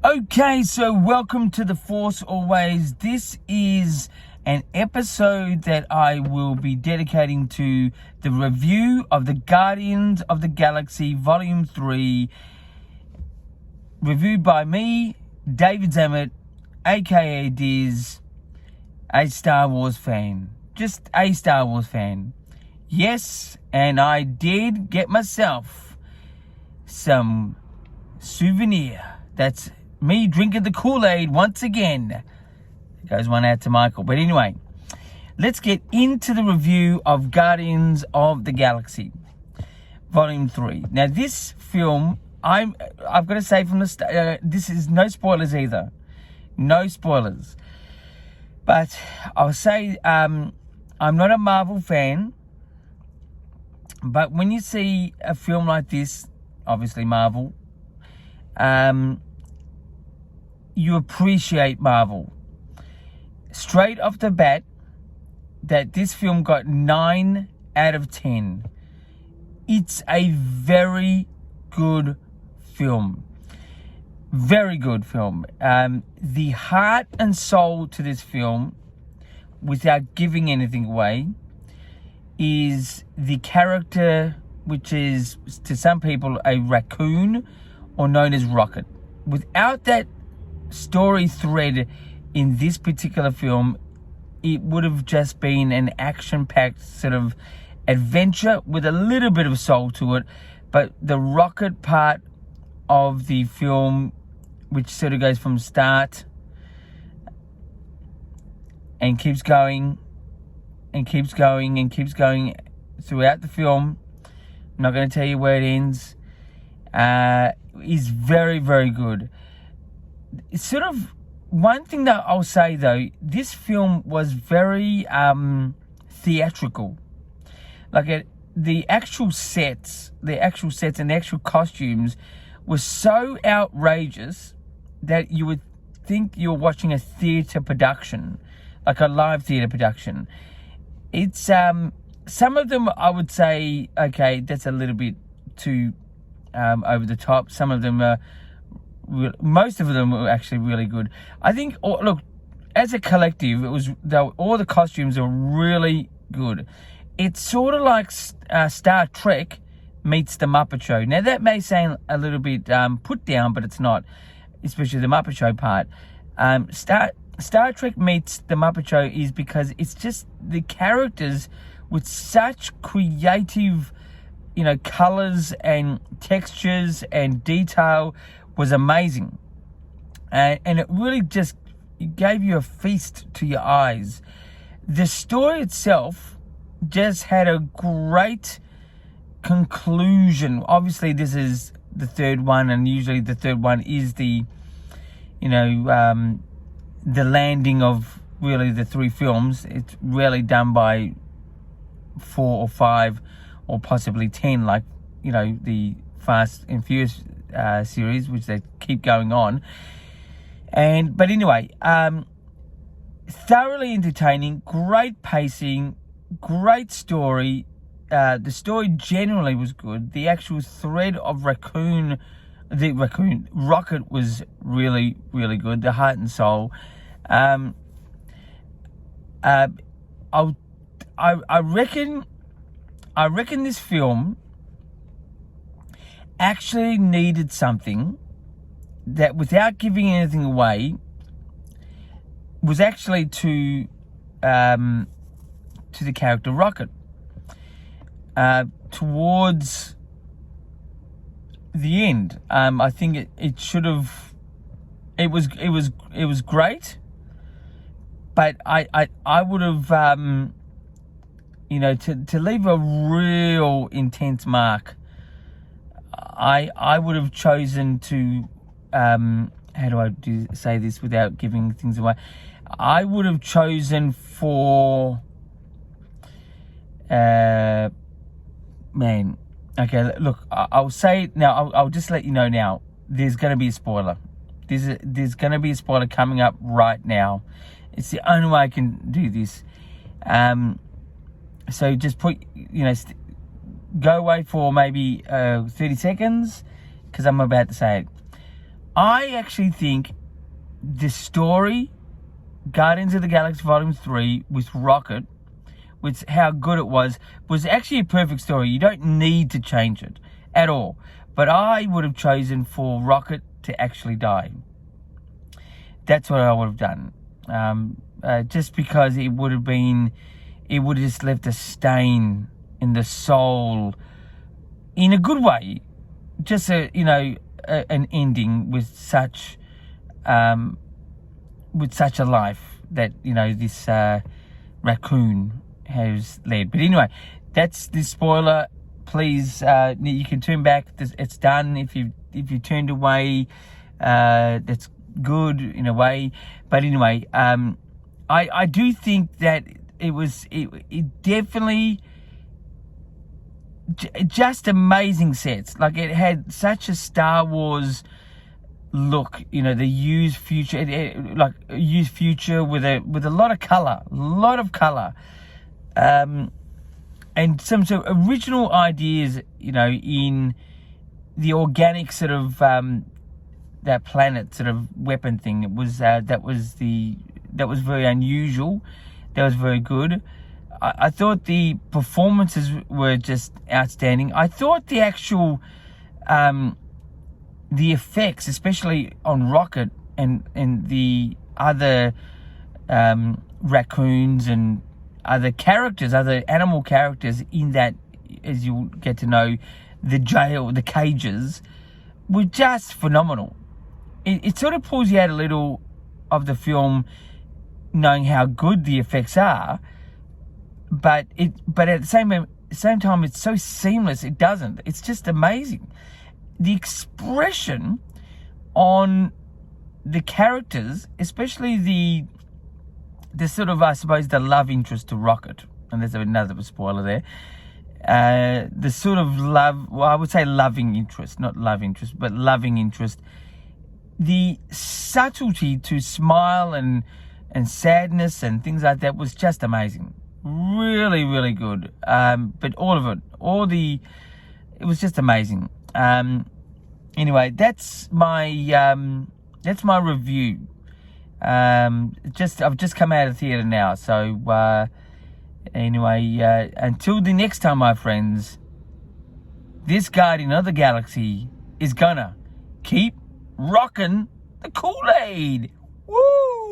Okay, so welcome to The Force Always. This is an episode that I will be dedicating to the review of the Guardians of the Galaxy Volume 3, reviewed by me, David Zammit, aka Diz, a Star Wars fan. Just a Star Wars fan. Yes, and I did get myself some souvenir. That's me drinking the Kool-Aid once again. Goes one out to Michael. But anyway, let's get into the review of Guardians of the Galaxy Volume 3. Now, this film, I've got to say from the start, this is no spoilers either. No spoilers. But I'll say I'm not a Marvel fan. But when you see a film like this, obviously Marvel, you appreciate Marvel. Straight off the bat, that this film got 9 out of 10. It's a very good film. Very good film. The heart and soul to this film, without giving anything away, is the character, which is to some people a raccoon, or known as Rocket. Without that story thread in this particular film, it would have just been an action-packed sort of adventure with a little bit of soul to it. But the Rocket part of the film, which sort of goes from start and keeps going and keeps going and keeps going throughout the film, I'm not going to tell you where it ends, is very, very good. It's sort of one thing that I'll say though, this film was very theatrical. Like the actual sets and the actual costumes were so outrageous that you would think you're watching a theatre production, like a live theatre production. It's some of them I would say, okay, that's a little bit too over the top. Some of them are. Most of them were actually really good. I think, look, as a collective, all the costumes are really good. It's sort of like Star Trek meets the Muppet Show. Now, that may sound a little bit put down, but it's not, especially the Muppet Show part. Star Trek meets the Muppet Show is because it's just the characters with such creative, colors and textures and detail was amazing. And it really just gave you a feast to your eyes. The story itself just had a great conclusion. Obviously, this is the third one, and usually the third one is the landing of really the 3 films. It's rarely done by 4 or 5 or possibly 10, like, the Fast and Furious series, which they keep going on. But anyway, thoroughly entertaining, great pacing, great story. The story generally was good. The actual thread of Rocket was really, really good. The heart and soul. I reckon this film actually needed something that, without giving anything away, was actually to the character Rocket. Towards the end, I think it should have. It was great, but I would have to leave a real intense mark. I would have chosen to, how do I say this without giving things away? I would have chosen for, okay, look, I'll say it now, I'll just let you know now, there's going to be a spoiler. There's going to be a spoiler coming up right now. It's the only way I can do this. So just put, go away for maybe 30 seconds, because I'm about to say it. I actually think the story, Guardians of the Galaxy Volume 3 with Rocket, with how good it was actually a perfect story. You don't need to change it at all. But I would have chosen for Rocket to actually die. That's what I would have done. Just because it would have just left a stain in the soul in a good way. Just an ending with such a life that, this raccoon has led. But anyway, that's the spoiler. Please, you can turn back. It's done. If you turned away, that's good in a way. But anyway, I do think that it definitely just amazing sets. Like, it had such a Star Wars look, the used future, used future with a lot of color, and some sort of original ideas, in the organic sort of that planet sort of weapon thing. It was that was very unusual. That was very good. I thought the performances were just outstanding. I thought the actual the effects, especially on Rocket and the other raccoons and other animal characters in that, as you'll get to know, the cages, were just phenomenal. It sort of pulls you out a little of the film, knowing how good the effects are, but at the same time, it's so seamless. It doesn't. It's just amazing. The expression on the characters, especially the sort of, I suppose, the love interest to Rocket, and there's another spoiler there. The sort of love, well, I would say loving interest, not love interest, but loving interest. The subtlety to smile and sadness and things like that was just amazing. Really, really good. But all of it, it was just amazing. Anyway, that's my review. I've just come out of theatre now, so anyway, until the next time, my friends, this Guardian of the Galaxy is gonna keep rocking the Kool-Aid. Woo!